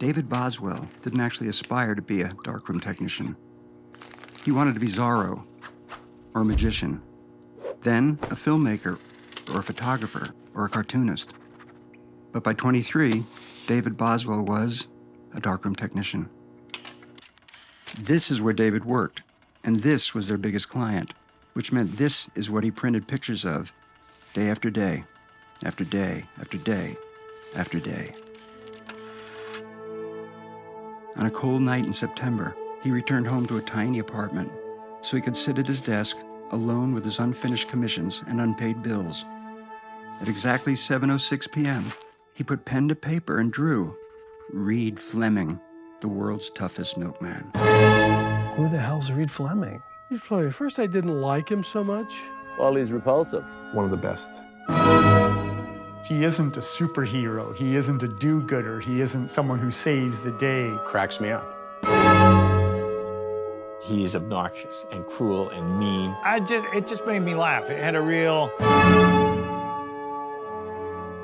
David Boswell didn't actually aspire to be a darkroom technician. He wanted to be Zorro, or a magician, then a filmmaker, or a photographer, or a cartoonist. But by 23, David Boswell was a darkroom technician. This is where David worked, and this was their biggest client, which meant this is what he printed pictures of day after day, after day, after day, after day. On a cold night in September, he returned home to a tiny apartment so he could sit at his desk alone with his unfinished commissions and unpaid bills. At exactly 7:06 p.m., he put pen to paper and drew Reed Fleming, the world's toughest milkman. Who the hell's Reed Fleming? Reed Fleming, first I didn't like him so much. Well, he's repulsive. One of the best. He isn't a superhero. He isn't a do-gooder. He isn't someone who saves the day. Cracks me up. He is obnoxious and cruel and mean. It just made me laugh. It had a real...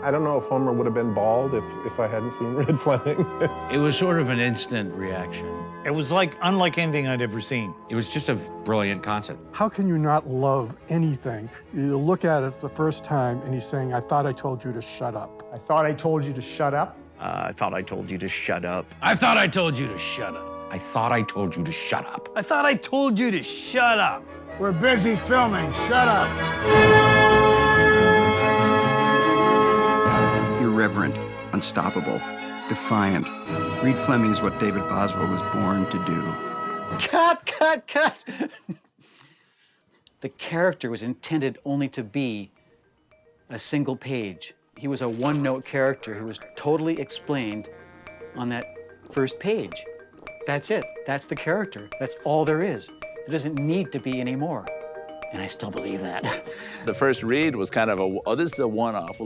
I don't know if Homer would have been bald if I hadn't seen Reed Fleming. It was sort of an instant reaction. It was unlike anything I'd ever seen. It was just a brilliant concept. How can you not love anything? You look at it the first time and he's saying, I thought I told you to shut up. I thought I told you to shut up. I thought I told you to shut up. I thought I told you to shut up. I thought I told you to shut up. I thought I told you to shut up. We're busy filming, shut up. Irreverent, unstoppable, defiant. Reed Fleming is what David Boswell was born to do. Cut! The character was intended only to be a single page. He was a one-note character who was totally explained on that first page. That's it. That's the character. That's all there is. There doesn't need to be any more. And I still believe that. The first read was kind of this is a one-off.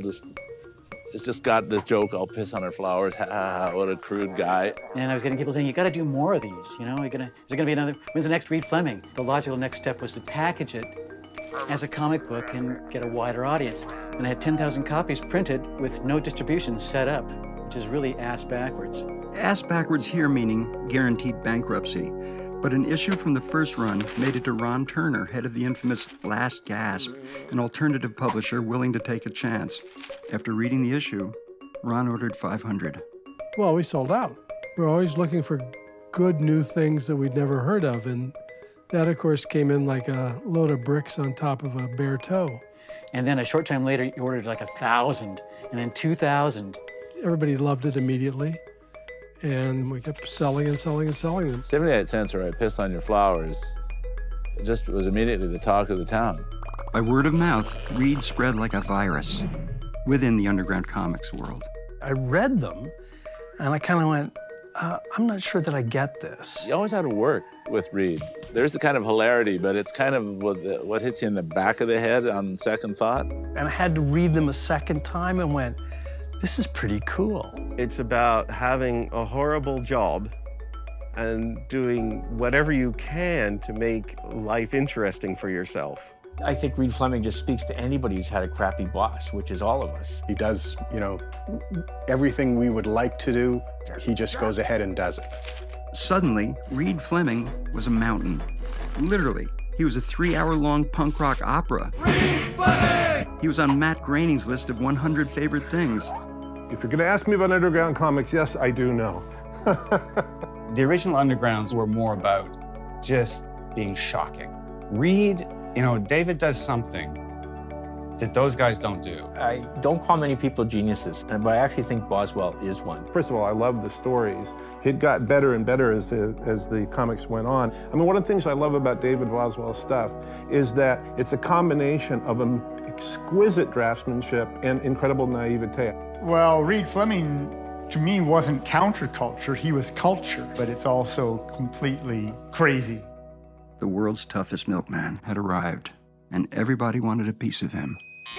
It's just got this joke, I'll piss on her flowers, ha ha ha, what a crude guy. And I was getting people saying, you gotta do more of these, you know? Is there gonna be another, when's the next Reed Fleming? The logical next step was to package it as a comic book and get a wider audience. And I had 10,000 copies printed with no distribution set up, which is really ass backwards. Ass backwards here meaning guaranteed bankruptcy. But an issue from the first run made it to Ron Turner, head of the infamous Last Gasp, an alternative publisher willing to take a chance. After reading the issue, Ron ordered 500. Well, we sold out. We're always looking for good new things that we'd never heard of, and that, of course, came in like a load of bricks on top of a bare toe. And then a short time later, he ordered like 1,000, and then 2,000. Everybody loved it immediately, and we kept selling and selling and selling them. 78 cents or I piss on your flowers. It just was immediately the talk of the town. By word of mouth, Reed spread like a virus within the underground comics world. I read them, and I kind of went, I'm not sure that I get this. You always had to work with Reed. There's a kind of hilarity, but it's kind of what hits you in the back of the head on second thought. And I had to read them a second time and went, this is pretty cool. It's about having a horrible job and doing whatever you can to make life interesting for yourself. I think Reed Fleming just speaks to anybody who's had a crappy boss, which is all of us. He does, everything we would like to do, he just goes ahead and does it. Suddenly, Reed Fleming was a mountain. Literally, he was a 3-hour-long punk rock opera. Reed Fleming! He was on Matt Groening's list of 100 favorite things. If you're gonna ask me about underground comics, yes, I do know. The original Undergrounds were more about just being shocking. Reed, David does something that those guys don't do. I don't call many people geniuses, but I actually think Boswell is one. First of all, I love the stories. It got better and better as the comics went on. I mean, one of the things I love about David Boswell's stuff is that it's a combination of an exquisite draftsmanship and incredible naivete. Well, Reed Fleming, to me, wasn't counterculture. He was culture, but it's also completely crazy. The world's toughest milkman had arrived, and everybody wanted a piece of him. I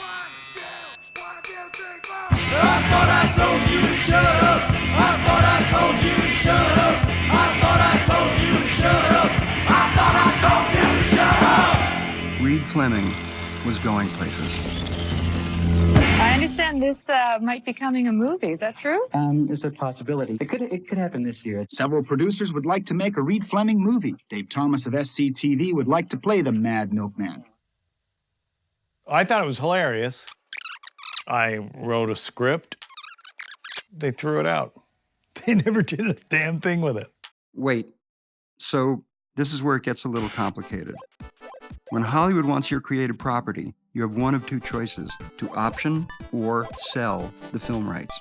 thought I told you to shut up. I thought I told you to shut up. I thought I told you to shut up. I thought I told you to shut up. Reed Fleming was going places. I understand this might be becoming a movie. Is that true? There's a possibility. It could happen this year. Several producers would like to make a Reed Fleming movie. Dave Thomas of SCTV would like to play the Mad Milkman. I thought it was hilarious. I wrote a script. They threw it out. They never did a damn thing with it. Wait, so this is where it gets a little complicated. When Hollywood wants your creative property, you have one of two choices: to option or sell the film rights.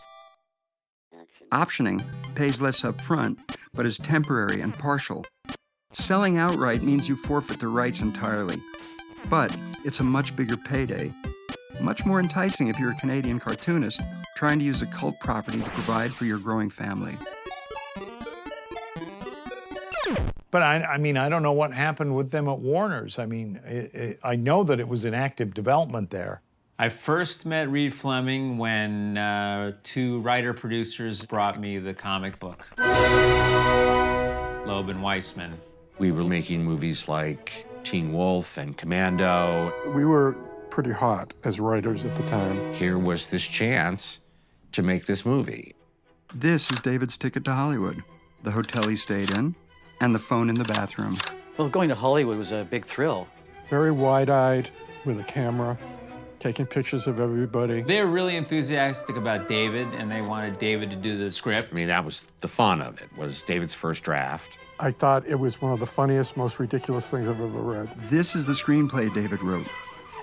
Optioning pays less up front, but is temporary and partial. Selling outright means you forfeit the rights entirely. But it's a much bigger payday. Much more enticing if you're a Canadian cartoonist trying to use a cult property to provide for your growing family. But I mean, I don't know what happened with them at Warner's. I mean, I know that it was in active development there. I first met Reed Fleming when two writer-producers brought me the comic book, Loeb and Weissman. We were making movies like Teen Wolf and Commando. We were pretty hot as writers at the time. Here was this chance to make this movie. This is David's ticket to Hollywood, the hotel he stayed in, and the phone in the bathroom. Well, going to Hollywood was a big thrill. Very wide-eyed with a camera, taking pictures of everybody. They were really enthusiastic about David, and they wanted David to do the script. I mean, that was the fun of it, was David's first draft. I thought it was one of the funniest, most ridiculous things I've ever read. This is the screenplay David wrote,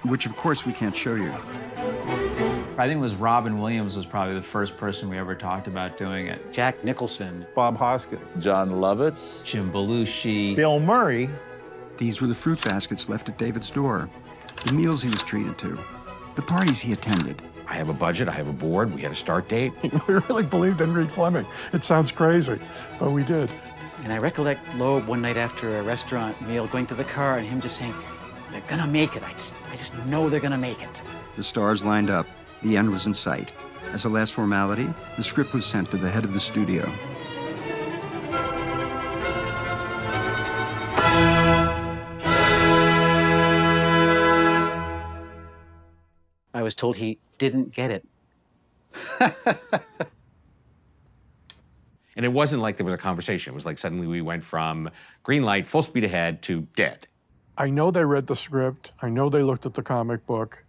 which of course we can't show you. I think it was Robin Williams was probably the first person we ever talked about doing it. Jack Nicholson. Bob Hoskins. John Lovitz. Jim Belushi. Bill Murray. These were the fruit baskets left at David's door, the meals he was treated to, the parties he attended. I have a budget, I have a board, we had a start date. We really believed in Reed Fleming. It sounds crazy, but we did. And I recollect Loeb one night after a restaurant meal going to the car and him just saying, "They're gonna make it. I just know they're gonna make it." The stars lined up. The end was in sight. As a last formality, the script was sent to the head of the studio. I was told he didn't get it. And it wasn't like there was a conversation. It was like suddenly we went from green light, full speed ahead, to dead. I know they read the script. I know they looked at the comic book.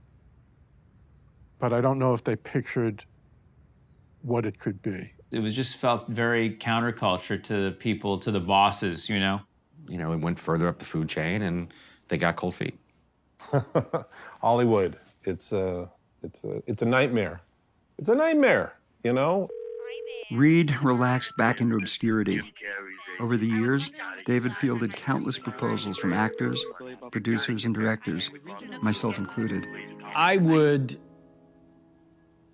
But I don't know if they pictured what it could be. It was just felt very counterculture to the people, to the bosses, you know? You know, it went further up the food chain and they got cold feet. Hollywood, it's a nightmare. It's a nightmare, you know? Reed relaxed back into obscurity. Over the years, David fielded countless proposals from actors, producers, and directors, myself included. I would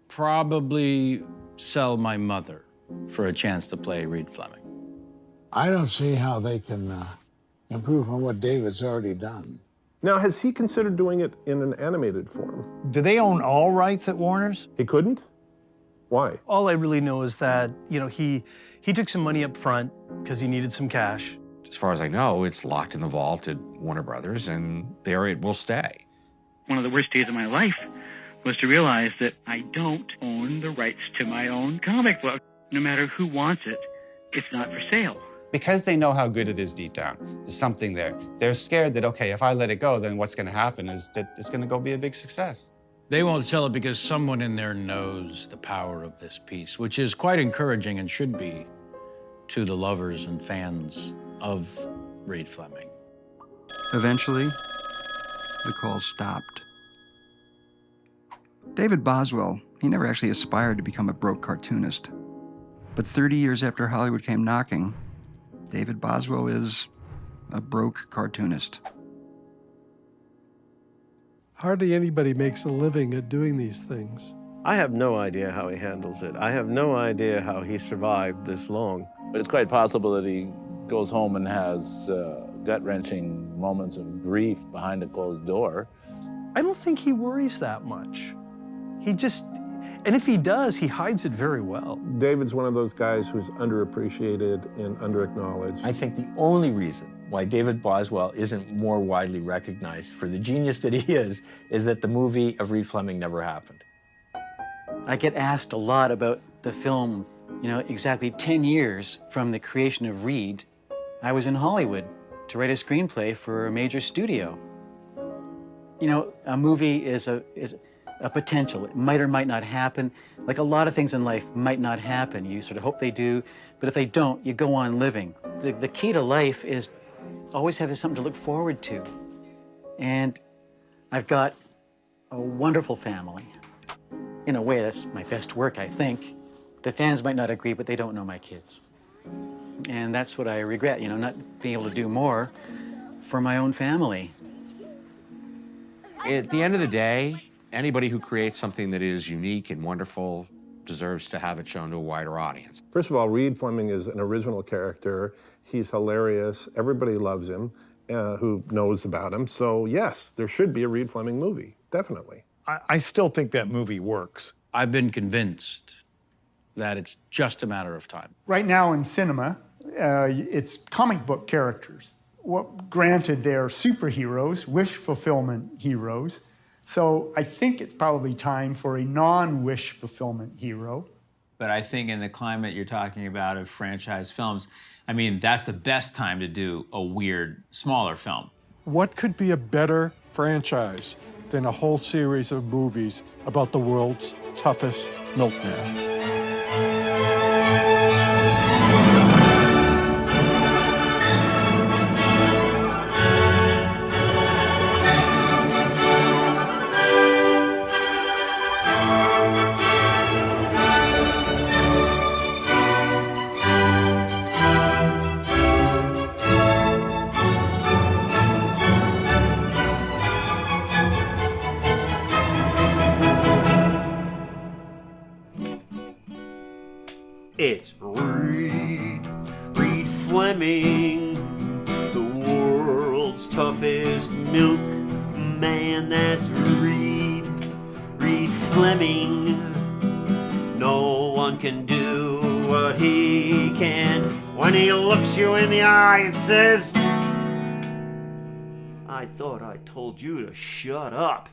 probably sell my mother for a chance to play Reed Fleming. I don't see how they can improve on what David's already done. Now, has he considered doing it in an animated form? Do they own all rights at Warner's? He couldn't? Why? All I really know is that, you know, he took some money up front because he needed some cash. As far as I know, it's locked in the vault at Warner Brothers, and there it will stay. One of the worst days of my life was to realize that I don't own the rights to my own comic book. No matter who wants it, it's not for sale. Because they know how good it is deep down, there's something there. They're scared that, okay, if I let it go, then what's going to happen is that it's going to go be a big success. They won't sell it because someone in there knows the power of this piece, which is quite encouraging and should be to the lovers and fans of Reed Fleming. Eventually, the calls stopped. David Boswell, he never actually aspired to become a broke cartoonist. But 30 years after Hollywood came knocking, David Boswell is a broke cartoonist. Hardly anybody makes a living at doing these things. I have no idea how he handles it. I have no idea how he survived this long. It's quite possible that he goes home and has gut-wrenching moments of grief behind a closed door. I don't think he worries that much. And if he does, he hides it very well. David's one of those guys who's underappreciated and underacknowledged. I think the only reason why David Boswell isn't more widely recognized for the genius that he is that the movie of Reed Fleming never happened. I get asked a lot about the film, you know, exactly 10 years from the creation of Reed. I was in Hollywood to write a screenplay for a major studio. You know, a movie is a potential. It might or might not happen. Like a lot of things in life might not happen. You sort of hope they do, but if they don't, you go on living. The key to life is always having something to look forward to. And I've got a wonderful family. In a way, that's my best work, I think. The fans might not agree, but they don't know my kids. And that's what I regret, you know, not being able to do more for my own family. At the end of the day, anybody who creates something that is unique and wonderful deserves to have it shown to a wider audience. First of all, Reed Fleming is an original character. He's hilarious. Everybody loves him who knows about him. So yes, there should be a Reed Fleming movie, definitely. I still think that movie works. I've been convinced that it's just a matter of time. Right now in cinema, it's comic book characters. Well, granted, they're superheroes, wish fulfillment heroes. So I think it's probably time for a non-wish fulfillment hero. But I think in the climate you're talking about of franchise films, I mean, that's the best time to do a weird, smaller film. What could be a better franchise than a whole series of movies about the world's toughest milkman? It's Reed Fleming, the world's toughest milkman. That's Reed Fleming. No one can do what he can when he looks you in the eye and says, I thought I told you to shut up.